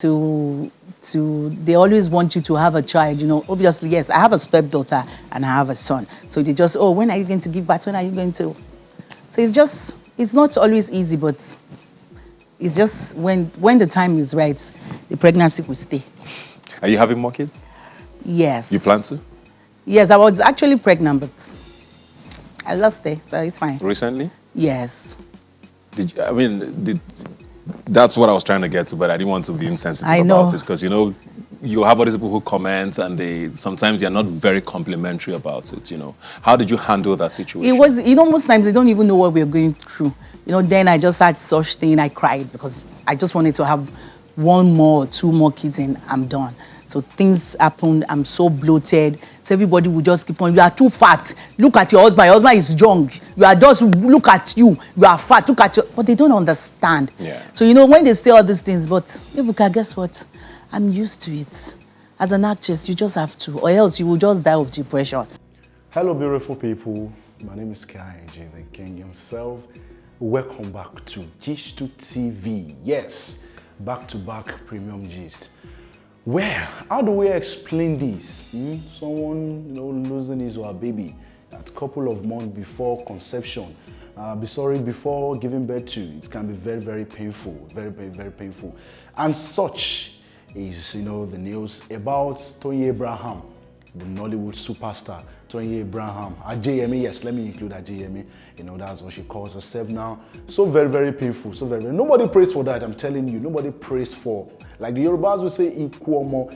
they always want you to have a child, obviously. Yes, I have a stepdaughter and I have a son, so they just, oh, when are you going to give birth, when are you going to? So it's not always easy, but it's just when the time is right, the pregnancy will stay. Are you having more kids? Yes. You plan to? Yes, I was actually pregnant, but I lost it, so it's fine. Recently? Yes. That's what I was trying to get to, but I didn't want to be insensitive about it, because you have other people who comment and sometimes they're not very complimentary about it. How did you handle that situation? It was, most times they don't even know what we're going through. Then I just had such thing. I cried because I just wanted to have one more or two more kids and I'm done. So things happened. I'm so bloated. So everybody would just keep on, you are too fat. Look at your husband. Your husband is young. You are just, look at you. You are fat. Look at you. But they don't understand. Yeah. So, when they say all these things, but Ebuka, guess what? I'm used to it. As an actress, you just have to, or else you will just die of depression. Hello, beautiful people. My name is Miscarriag, the king himself. Welcome back to GISTUBE TV. Yes, back-to-back premium gist. Well, how do we explain this? Someone, losing his or her baby a couple of months before conception. Before giving birth to, it can be very, very painful, very, very, very painful. And such is, the news about Toyin Abraham, the Nollywood superstar, Toyin Abraham. Ajayemi, yes, let me include Ajayemi. That's what she calls herself now. So very, very painful, so very, very. Nobody prays for that, I'm telling you. Nobody prays for, like the Yorubas will say, Ijakumo.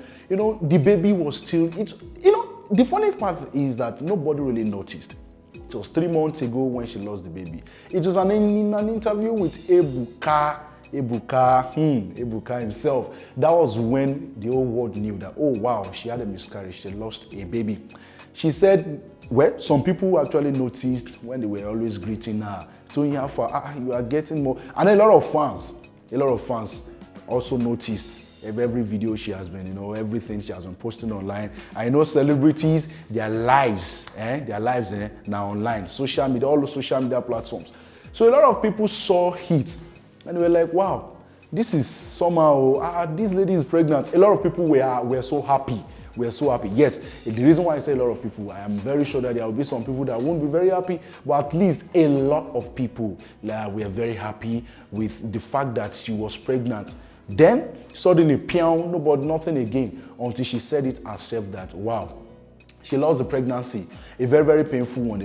The baby was still, the funniest part is that nobody really noticed. It was 3 months ago when she lost the baby. It was in an interview with Ebuka himself. That was when the whole world knew that, oh wow, she had a miscarriage, she lost a baby. She said, well, some people actually noticed when they were always greeting her, Toyin, you are getting more. And a lot of fans also noticed every video she has been, everything she has been posting online. I know celebrities, their lives now online, social media, all the social media platforms. So a lot of people saw it and they were like, wow, this is somehow, this lady is pregnant. A lot of people were so happy. We're so happy. Yes, the reason why I say a lot of people, I am very sure that there will be some people that won't be very happy, but at least a lot of people were very happy with the fact that she was pregnant. Then, suddenly, nothing again, until she said it herself that, wow, she lost the pregnancy. A very, very painful one,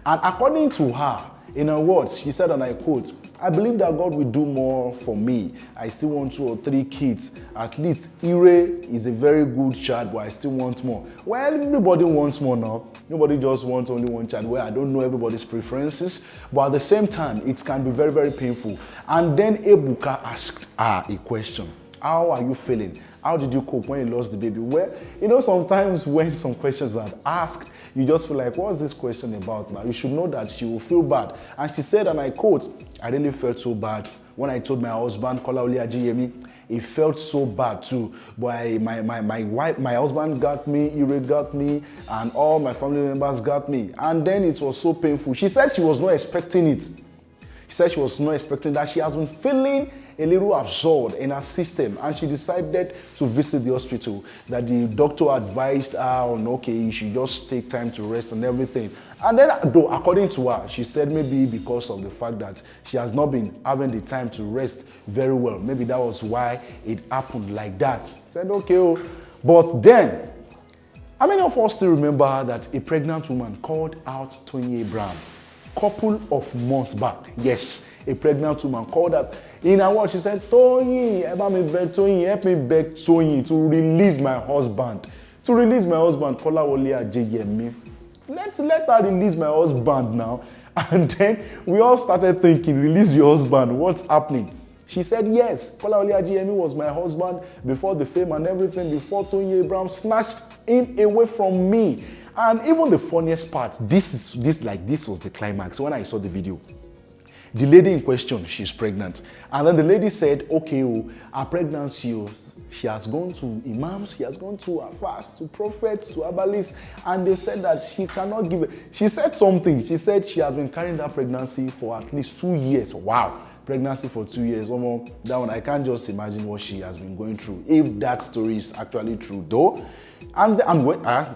And according to her, in her words, she said, and I quote, I believe that God will do more for me. I still want 2 or 3 kids. At least Ire is a very good child, but I still want more. Well, everybody wants more now. Nobody just wants only one child. Well, I don't know everybody's preferences, but at the same time, it can be very, very painful. And then Ebuka asked her a question. How are you feeling? How did you cope when you lost the baby? Well, sometimes when some questions are asked, you just feel like, what's this question about now? You should know that she will feel bad. And she said, and I quote, I really felt so bad when I told my husband, Kolawole Ajayemi, it felt so bad too. But my husband got me, Ire got me, and all my family members got me. And then it was so painful. She said she was not expecting it. She said she was not expecting that. She has been feeling a little absorbed in her system, and she decided to visit the hospital. That the doctor advised her on, okay, you should just take time to rest and everything. And then, though, according to her, she said maybe because of the fact that she has not been having the time to rest very well. Maybe that was why it happened like that. Said, okay, but then, how many of us still remember that a pregnant woman called out Toyin Abraham couple of months back? Yes, a pregnant woman called out. In her words, she said, Toyin, help me beg Toyin to release my husband. To release my husband, Kolawole Ajayemi. Let her release my husband now. And then we all started thinking, release your husband, what's happening? She said, yes, Kolawole Ajayemi was my husband before the fame and everything, before Toyin Abraham snatched him away from me. And even the funniest part, this was the climax when I saw the video. The lady in question, she's pregnant. And then the lady said, okay, her pregnancy, she has gone to imams, she has gone to her fast, to prophets, to herbalists, and they said that she cannot give it. She said something. She said she has been carrying that pregnancy for at least 2 years. Wow. pregnancy for 2 years. That one, I can't just imagine what she has been going through, if that story is actually true, though. And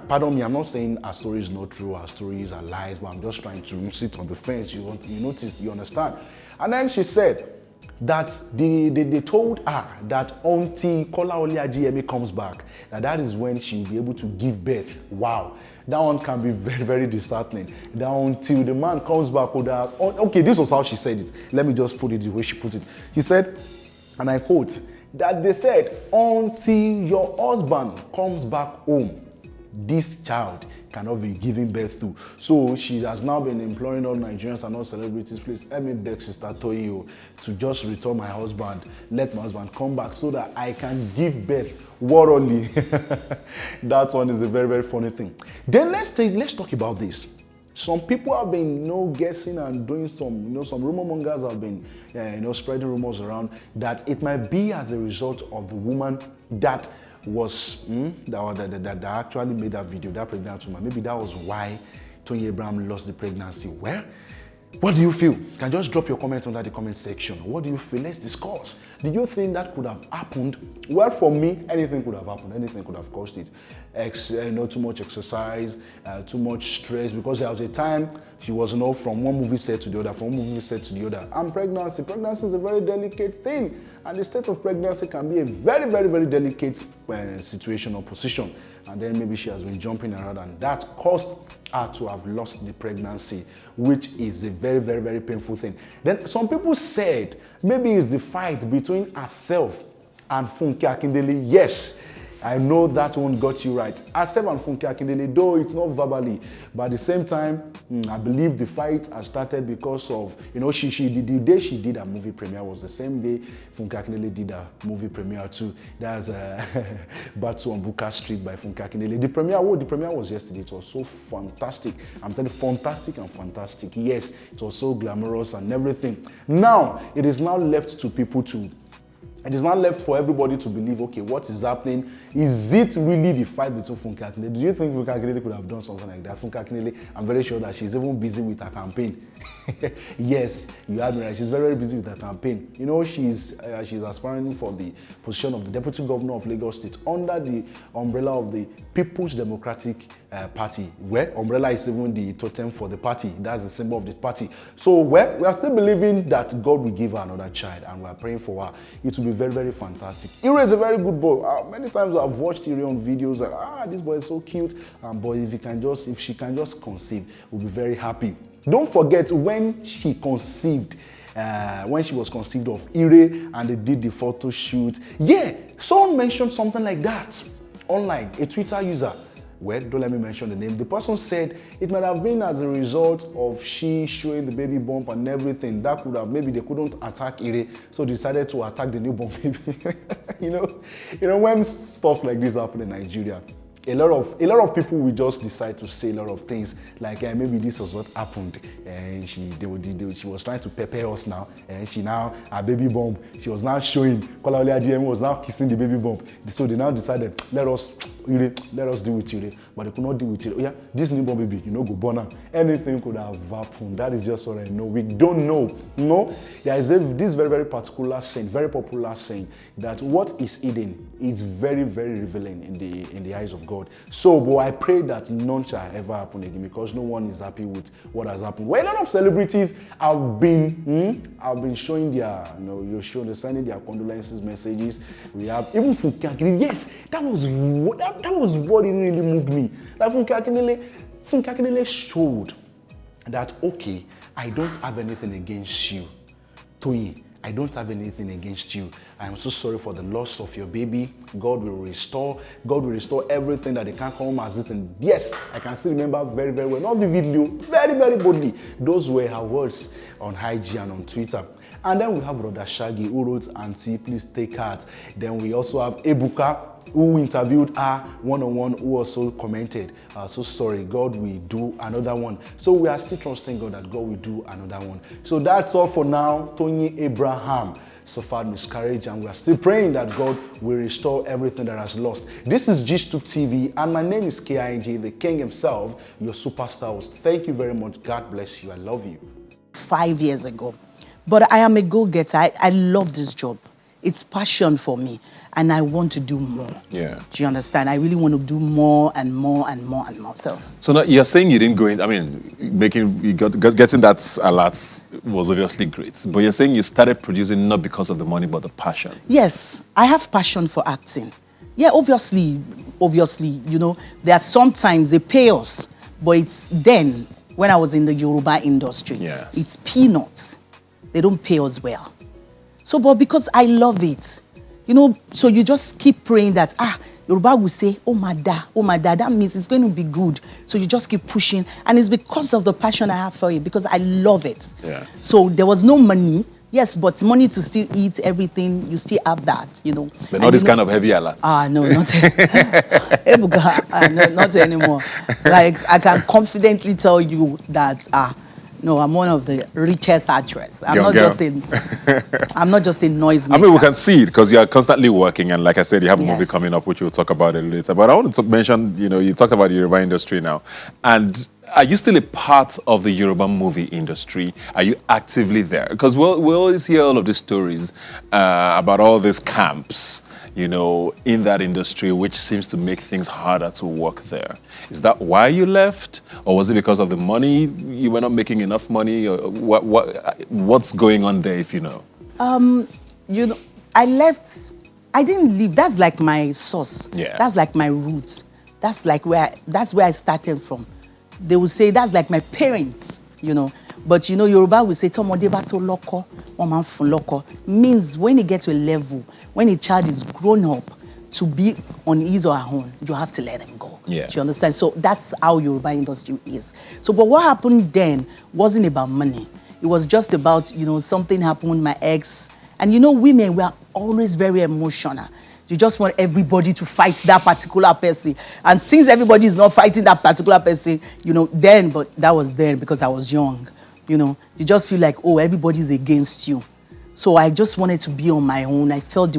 pardon me, I'm not saying our story is not true, our stories are lies, but I'm just trying to sit on the fence. You notice, you understand. And then she said that they told her that until Kolaole Ajiyemi comes back, that is when she will be able to give birth. Wow, that one can be very, very disheartening. That until the man comes back, okay, this was how she said it. Let me just put it the way she put it. She said, and I quote, that they said, until your husband comes back home, this child cannot be given birth to. So she has now been imploring all Nigerians and all celebrities, please help me beg Sister Toyin to just return my husband, let my husband come back so that I can give birth worthily. That one is a very, very funny thing. Then let's talk about this. Some people have been, guessing and doing some rumor mongers have been, spreading rumors around that it might be as a result of the woman that was that actually made that video, that pregnant woman. Maybe that was why Toyin Abraham lost the pregnancy. Well, what do you feel? You can just drop your comments under the comment section. What do you feel? Let's discuss. Did you think that could have happened? Well, for me, anything could have happened. Anything could have caused it. Too much exercise, too much stress, because there was a time she was from one movie set to the other, from one movie set to the other. And pregnancy is a very delicate thing. And the state of pregnancy can be a very, very, very delicate situation or position. And then maybe she has been jumping around, and that caused her to have lost the pregnancy, which is a very, very, very painful thing. Then some people said maybe it's the fight between herself and Funke Akindele. Yes, I know that one got you right. Herself and Funke Akindele, though it's not verbally, but at the same time, I believe the fight has started because of, the day she did her movie premiere was the same day Funke Akindele did her movie premiere too. That's Battle on Buka Street by Funke Akindele. The premiere was yesterday. It was so fantastic. I'm telling you, fantastic and fantastic. Yes, it was so glamorous and everything. Now, it is now left to people to It is not left for everybody to believe, okay, what is happening? Is it really the fight between Funke Akindele? Do you think Funke Akindele could have done something like that? Funke Akindele, I'm very sure that she's even busy with her campaign. Yes, you heard me right. She's very, very busy with her campaign. She's aspiring for the position of the Deputy Governor of Lagos State under the umbrella of the People's Democratic Party, where umbrella is even the totem for the party. That's the symbol of the party. So we are still believing that God will give her another child, and we are praying for her. It will be very, very fantastic. Ire is a very good boy. Many times I've watched Ire on videos like, this boy is so cute. But if she can just conceive, we'll be very happy. Don't forget when she conceived, when she was conceived of Ire and they did the photo shoot. Yeah, someone mentioned something like that online, a Twitter user. Well, don't let me mention the name. The person said it might have been as a result of she showing the baby bump and everything. That could have, maybe they couldn't attack Ire, so decided to attack the newborn baby. When stuff like this happen in Nigeria, a lot of people will just decide to say a lot of things like maybe this was what happened, and she was trying to prepare us now, and her baby bump, she was now showing Kolaole Ajiyemi was now kissing the baby bump, so they now decided let us deal with Ire, but they could not deal with Ire. Oh yeah, this newborn baby, go born now. Anything could have happened. That is just what I know. We don't know. No, there is this very, very particular saying, very popular saying, that what is hidden is very, very revealing in the eyes of God. So, but I pray that none shall ever happen again, because no one is happy with what has happened. Well, a lot of celebrities have been showing their, they're sending their condolences messages. We have even Funke Akindele. Yes, that was what really moved me. Like Funke Akindele showed that, okay, I don't have anything against you, Toyin. I don't have anything against you. I am so sorry for the loss of your baby. God will restore everything that they can't come as it. And yes, I can still remember very, very well, not vividly, very, very boldly. Those were her words on IG and on Twitter. And then we have Brother Shaggy, who wrote, "Auntie, please take heart." Then we also have Ebuka, who interviewed her one-on-one, who also commented, so sorry, God will do another one. So we are still trusting God that God will do another one. So that's all for now. Toyin Abraham suffered miscarriage, and we are still praying that God will restore everything that has lost. This is GISTUBE TV, and my name is KING, the King himself, your superstar host. Thank you very much. God bless you. I love you. 5 years ago, But I am a go-getter. I love this job. It's passion for me, and I want to do more. Yeah. Do you understand? I really want to do more and more and more and more. So now you're saying you didn't go in. I mean, getting that alert was obviously great, but you're saying you started producing not because of the money, but the passion. Yes, I have passion for acting. Yeah, obviously, you know, there are sometimes they pay us, but it's then when I was in the Yoruba industry, yes, it's peanuts. They don't pay us well. So, but because I love it, you know, so you just keep praying that, Yoruba will say, oh my dad, that means it's going to be good. So you just keep pushing. And it's because of the passion I have for it, because I love it. Yeah. So there was no money. Yes, but money to still eat everything, you still have that, you know. But not this kind of heavy alert. No, not no, not anymore. Like, I can confidently tell you that, no, I'm one of the richest actresses. I'm not just a noise maker. I mean, we can see it because you are constantly working, and like I said, you have a movie coming up, which we'll talk about it later. But I wanted to mention, you know, you talked about the Yoruba industry now, and are you still a part of the Yoruba movie industry? Are you actively there? Because we always hear all of these stories about all these camps, you know, in that industry, which seems to make things harder to work there. Is that why you left? Or was it because of the money? You were not making enough money? Or what's going on there, if you know? You know, I left. I didn't leave. That's like my source. Yeah. That's like my roots. That's where I started from. They will say that's like my parents, you know. But you know, Yoruba will say, "Tomode bato loko, oman fun loko," means when you get to a level, when a child is grown up to be on his or her own, you have to let them go. Yeah. Do you understand? So that's how Yoruba industry is. So, but what happened then wasn't about money. It was just about, you know, something happened, my ex, and you know, women were always very emotional. You just want everybody to fight that particular person. And since everybody is not fighting that particular person, you know, but that was then because I was young, you know, you just feel like, oh, everybody's against you. So I just wanted to be on my own. I felt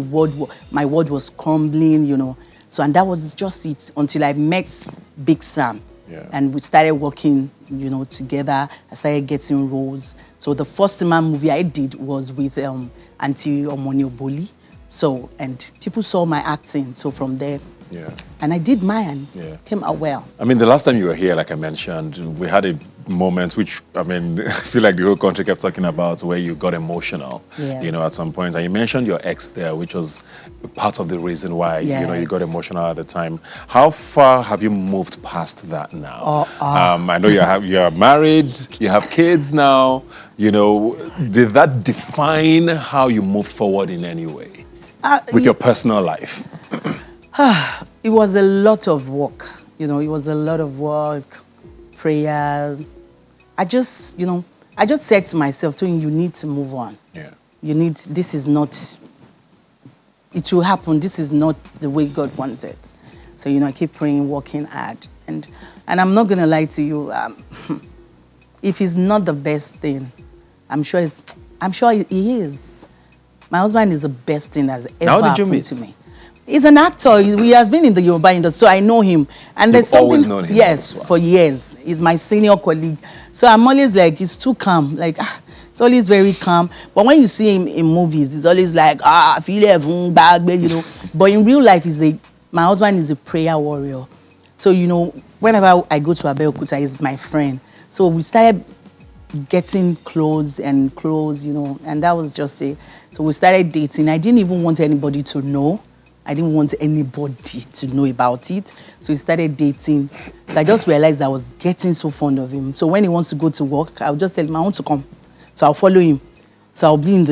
my world was crumbling, you know. So, and that was just it until I met Big Sam. Yeah. And we started working, you know, together. I started getting roles. So the first man movie I did was with Auntie Omoni Oboli. So, and people saw my acting. So from there, and I did mine. Came out well. I mean, the last time you were here, like I mentioned, we had a moment which, I mean, I feel like the whole country kept talking about, where you got emotional, you know, at some point. And you mentioned your ex there, which was part of the reason why, you know, you got emotional at the time. How far have you moved past that now? I know you're married, you have kids now. You know, did that define how you moved forward in any way? With your personal life? It was a lot of work, you know, it was a lot of work, prayer. I just said to myself, Toyin, you need to move on. Yeah. This is not, it will happen, this is not the way God wants it. So, you know, I keep praying, working hard. And I'm not going to lie to you, if it's not the best thing, I'm sure he is. My husband is the best thing that's ever happened to me. He's an actor. He has been in the Yoruba industry, so I know him. And there's something. Always known him. Yes, for years. He's my senior colleague. So I'm always like, he's too calm. Like, it's always very calm. But when you see him in movies, he's always like, feel it, you know. But in real life, my husband is a prayer warrior. So, you know, whenever I go to Abeokuta, he's my friend. So we started getting close, you know, and that was just it. So we started dating. I didn't even want anybody to know. I didn't want anybody to know about it. So we started dating. So I just realized I was getting so fond of him. So when he wants to go to work, I'll just tell him I want to come. So I'll follow him. So I'll be in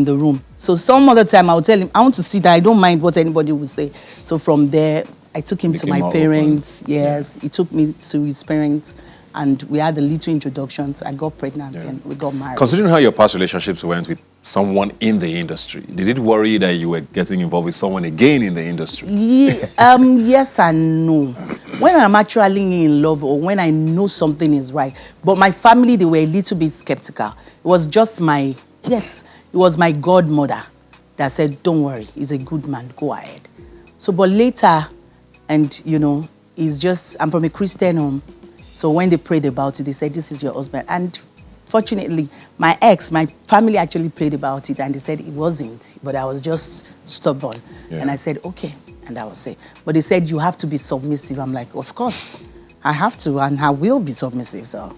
the room. So some other time I'll tell him I want to sit there. I don't mind what anybody will say. So from there, I took him to my parents. Open. Yes, he took me to his parents. And we had a little introduction. So I got pregnant and we got married. Considering how your past relationships went with someone in the industry, did it worry that you were getting involved with someone again in the industry? Yes and no. When I'm actually in love or when I know something is right. But my family, they were a little bit skeptical. It was just it was my godmother that said, don't worry, he's a good man, go ahead. So, but later, and you know, I'm from a Christian home. So when they prayed about it, they said, this is your husband. And fortunately, my family actually prayed about it and they said it wasn't, but I was just stubborn. Yeah. And I said, okay, and that was it. But they said, you have to be submissive. I'm like, of course, I have to, and I will be submissive, so.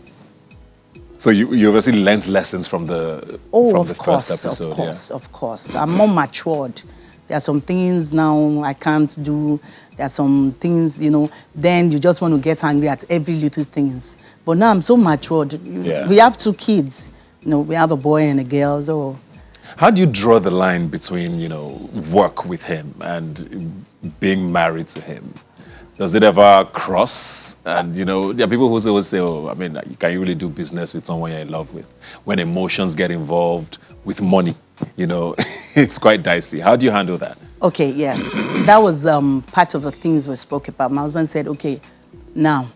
So you obviously learned lessons from the first episode. Of course. I'm more matured. There are some things now I can't do. There are some things, then you just want to get angry at every little things. But now I'm so matured. Yeah. We have 2 kids. We have a boy and a girl, so. How do you draw the line between, work with him and being married to him? Does it ever cross? And, there are people who always say, can you really do business with someone you're in love with? When emotions get involved with money, it's quite dicey. How do you handle that? Okay, yes. That was part of the things we spoke about. My husband said, okay, now,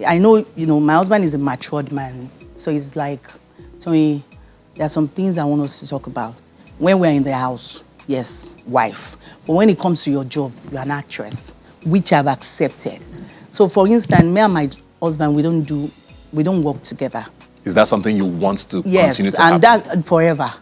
I know, my husband is a matured man. So he's like, Toyin, there are some things I want us to talk about. When we're in the house, yes, wife. But when it comes to your job, you're an actress, which I've accepted. So for instance, me and my husband, we don't work together. Is that something you want to continue to happen? Yes, and that forever.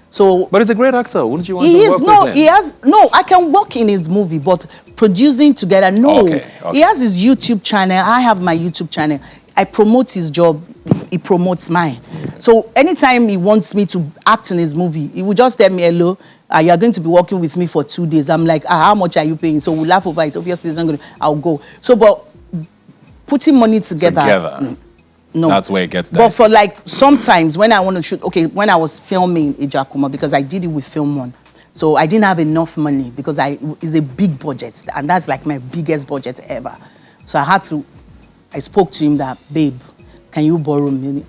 So, but he's a great actor. Wouldn't you want to work with him? I can work in his movie, but producing together, no. Okay. He has his YouTube channel. I have my YouTube channel. I promote his job. He promotes mine. So anytime he wants me to act in his movie, he will just tell me, hello, you are going to be working with me for 2 days. I'm like, how much are you paying? So we'll laugh over it. Obviously, it's not going to, I'll go. So, but putting money together. No. That's where it gets dicey. But for like sometimes when I want to shoot, when I was filming Ijakumo, because I did it with Film One, so I didn't have enough money because it's a big budget, and that's like my biggest budget ever. So I spoke to him that, babe, can you borrow me?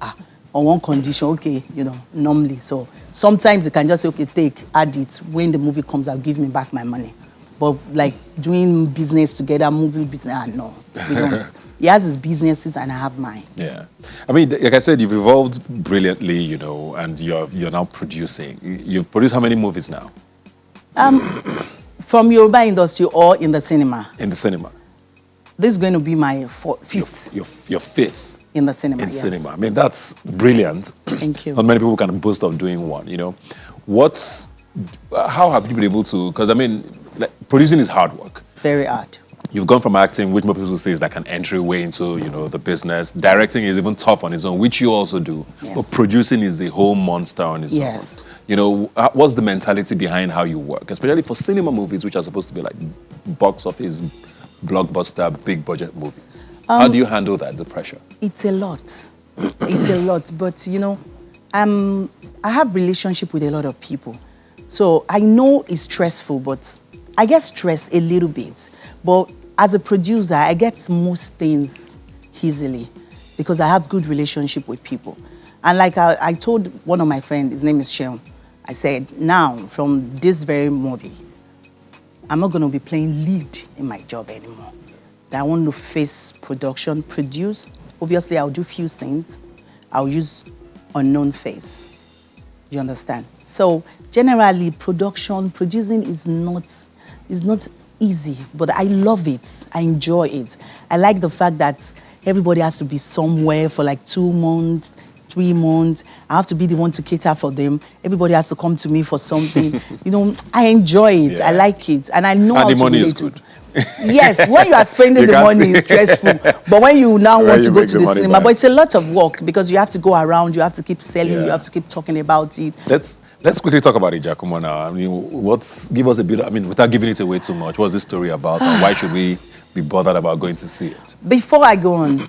On one condition, okay, normally. So sometimes you can just say, okay, add it. When the movie comes out, give me back my money. But like doing business together, movie business, no, we don't. He has his businesses and I have mine. Yeah. I mean, like I said, you've evolved brilliantly, and you're now producing. You've produced how many movies now? From Yoruba industry or in the cinema? In the cinema. This is going to be my 5th. Your 5th? In the cinema, yes. Cinema. I mean, that's brilliant. Thank you. Not many people can boast of doing one, How have you been able to, because I mean, producing is hard work. Very hard. You've gone from acting, which most people say is like an entryway into, the business. Directing is even tough on its own, which you also do. Yes. But producing is a whole monster on its own. What's the mentality behind how you work? Especially for cinema movies, which are supposed to be like box office, blockbuster, big budget movies. How do you handle that, the pressure? It's a lot. It's a lot. But, I have relationship with a lot of people. So I know it's stressful, but I get stressed a little bit. But as a producer, I get most things easily because I have good relationship with people. And like I told one of my friends, his name is Sheon, I said, now from this very movie, I'm not going to be playing lead in my job anymore. I want to face production, produce. Obviously, I'll do few things. I'll use unknown face. You understand? So generally, producing is not easy, but I love it. I enjoy it. I like the fact that everybody has to be somewhere for like 2 months, 3 months. I have to be the one to cater for them. Everybody has to come to me for something. I enjoy it. Yeah. I like it. And I know how to relate. And the money is good. Yes, when you are spending the money, it's stressful. But when you now want to go to the cinema, but it's a lot of work because you have to go around, you have to keep selling, you have to keep talking about it. Let's quickly talk about Ijakumo now. I mean, give us a bit, without giving it away too much, what's this story about and why should we be bothered about going to see it? Before I go on,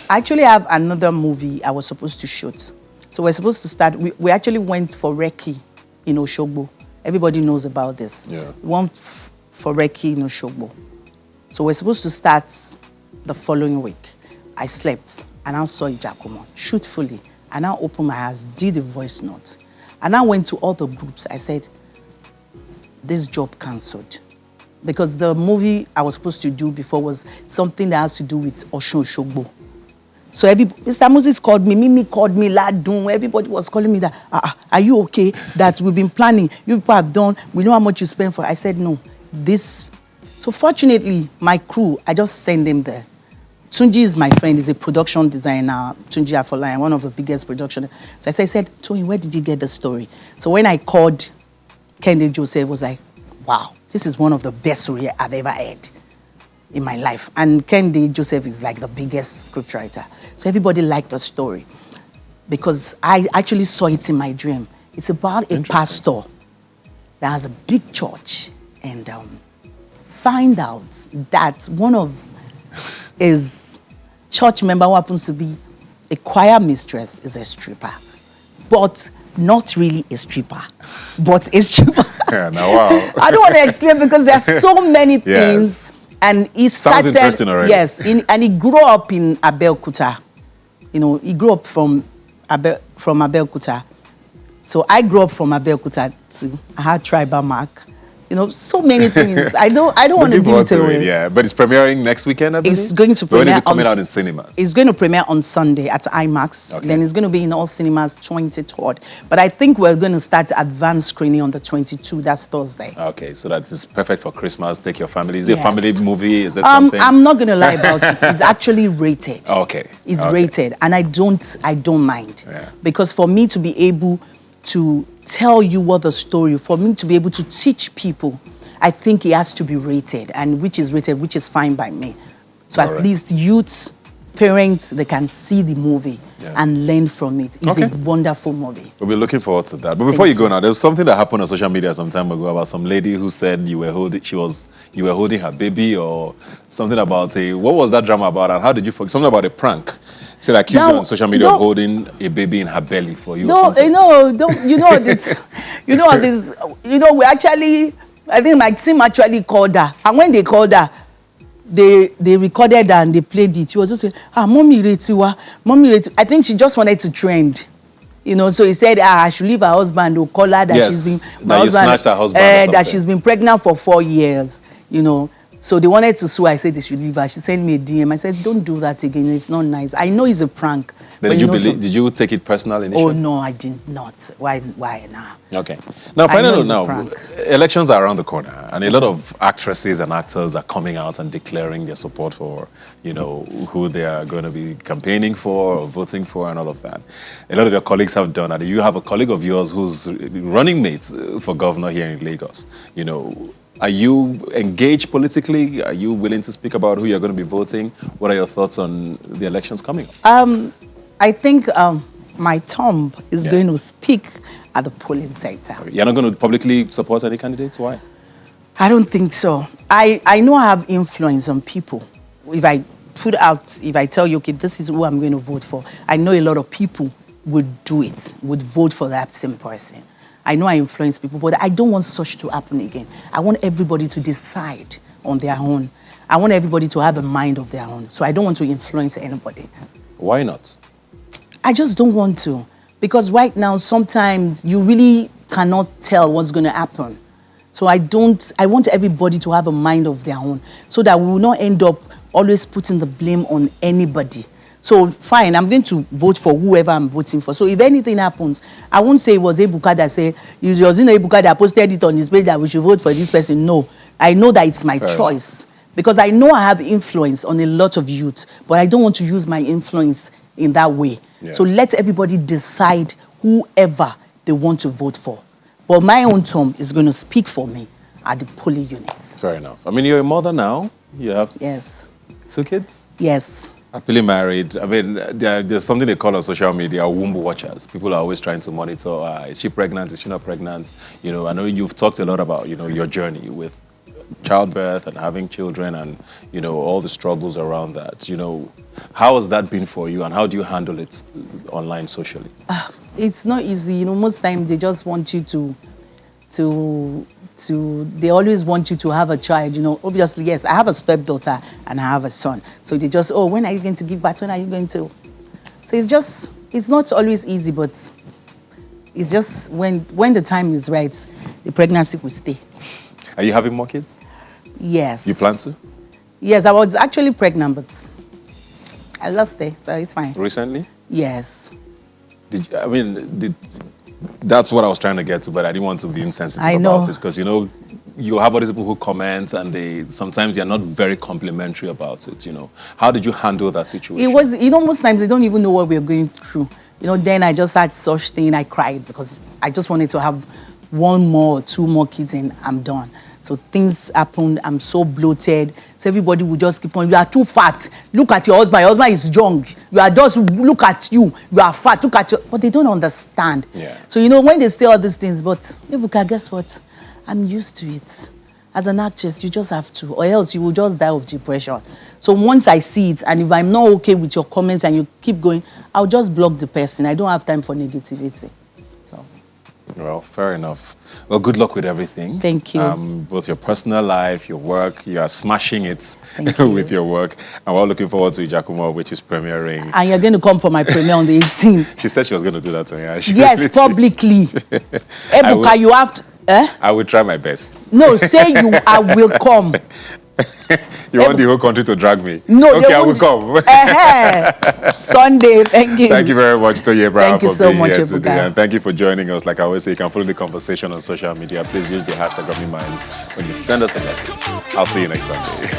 I actually have another movie I was supposed to shoot. So we're supposed to start, we actually went for Recce in Oshogbo. Everybody knows about this. Yeah. We went for Recce in Oshogbo. So we're supposed to start the following week. I slept and I saw Ijakumo, truthfully. And I opened my eyes, did the voice note. And I went to all the groups. I said, this job cancelled. Because the movie I was supposed to do before was something that has to do with Osun Oshogbo. So Mr. Moses called me, Mimi called me, Ladun, everybody was calling me that, are you okay? That we've been planning, you people have done, we know how much you spend for it. I said, no, this. So fortunately, my crew, I just sent them there Tunji is my friend. He's a production designer. Tunji Afolayan, one of the biggest production. So I said, Toyin, where did you get the story? So when I called Kende Joseph, was like, wow, this is one of the best stories I've ever heard in my life. And Kende Joseph is like the biggest scriptwriter. So everybody liked the story because I actually saw it in my dream. It's about a pastor that has a big church and find out that one of his church member who happens to be a choir mistress is a stripper, but not really a stripper, but a stripper. Yeah, now, wow. I don't want to explain because there are so many things. And he started, sounds interesting already. Yes, and he grew up in Abeokuta. You know, he grew up from Abeokuta. So I grew up from Abeokuta too. I had tribal mark. You know, so many things. I don't want to give it away. Yeah, but it's premiering next weekend, I believe? It's going to premiere. When is it coming out in cinemas? It's going to premiere on Sunday at IMAX. Okay. Then it's going to be in all cinemas 23rd. But I think we're going to start advanced screening on the 22th. That's Thursday. Okay, so that is perfect for Christmas. Take your family. Is it a family movie? Is it something? I'm not going to lie about it. It's actually rated. Okay. It's rated, and I don't mind. Yeah. Because for me to be able to tell you what the story, for me to be able to teach people, I think it has to be rated, and which is fine by me. So at least youths, parents, they can see the movie and learn from it. It's a wonderful movie. We'll be looking forward to that. But before you go now, there's something that happened on social media some time ago about some lady who said you were holding her baby, or something about what was that drama about, and how did you forget? Something about a prank. She said accused you on social media of holding a baby in her belly for you. No, we actually, I think my team actually called her, and when they called her, they recorded and they played it. She was just saying, mommy retiwa, mommy retiwa. I think she just wanted to trend. You know, so he said, I should leave her husband, or call her that she's been you snatched her husband that she's been pregnant for 4 years, you know. So they wanted to sue. I said they should leave her. She sent me a DM. I said, don't do that again. It's not nice. I know it's a prank. Then did you take it personal initially? Oh, no, I did not. Why now? Okay. Now, finally, elections are around the corner, and a lot of actresses and actors are coming out and declaring their support for, you know, who they are going to be campaigning for or voting for and all of that. A lot of your colleagues have done that. You have a colleague of yours who's running mate for governor here in Lagos. You know, are you engaged politically? Are you willing to speak about who you're going to be voting? What are your thoughts on the elections coming up? I think my tomb is going to speak at the polling center. You're not going to publicly support any candidates? Why? I don't think so. I know I have influence on people. If I tell you, okay, this is who I'm going to vote for, I know a lot of people would do it, would vote for that same person. I know I influence people, but I don't want such to happen again. I want everybody to decide on their own. I want everybody to have a mind of their own. So I don't want to influence anybody. Why not? I just don't want to. Because right now, sometimes you really cannot tell what's going to happen. So I want everybody to have a mind of their own, so that we will not end up always putting the blame on anybody. So fine, I'm going to vote for whoever I'm voting for. So if anything happens, I won't say it was Ebuka that said, it was Ebuka that posted it on his page that we should vote for this person. No, I know that it's my choice. Because I know I have influence on a lot of youth, but I don't want to use my influence in that way. Yeah. So let everybody decide whoever they want to vote for. But my own term is going to speak for me at the polling units. Fair enough. I mean, you're a mother now. You have 2 kids? Yes. Happily married. I mean, there's something they call on social media womb watchers. People are always trying to monitor, is she pregnant, is she not pregnant? You know, I know you've talked a lot about, you know, your journey with childbirth and having children and, you know, all the struggles around that. You know, how has that been for you, and how do you handle it online, socially? It's not easy. You know, most times they just want you they always want you to have a child, you know. Obviously, yes, I have a stepdaughter and I have a son. So they just, when are you going to give birth? When are you going to? So it's not always easy, but it's just when the time is right, the pregnancy will stay. Are you having more kids? Yes. You plan to? Yes, I was actually pregnant, but I lost it, so it's fine. Recently? Yes. That's what I was trying to get to, but I didn't want to be insensitive about it, because, you know, you have all these people who comment and sometimes they're not very complimentary about it, How did you handle that situation? It was, most times they don't even know what we're going through. Then I just had such thing, I cried because I just wanted to have one more or two more kids and I'm done. So things happened, I'm so bloated. So everybody would just keep on, you are too fat. Look at your husband is young. You are just, look at you are fat, look at you. But they don't understand. Yeah. So, when they say all these things, but Ebuka, guess what? I'm used to it. As an actress, you just have to, or else you will just die of depression. So once I see it, and if I'm not okay with your comments and you keep going, I'll just block the person. I don't have time for negativity. So. Well, fair enough. Well, good luck with everything. Thank you. Both your personal life, your work, you are smashing it with your work. And we're looking forward to Ijakumo, which is premiering. And you're going to come for my premiere on the 18th. She said she was going to do that to me. Yes, publicly. Ebuka, you have to... I will try my best. No, say I will come. You want the whole country to drag me? No, okay, I will come. Sunday, thank you. Thank you very much, Toyin, thank you for so being much, here Ebuka. today. And thank you for joining us. Like I always say, you can follow the conversation on social media. Please use the hashtag #GBANKOGBI when you send us a message. I'll see you next Sunday.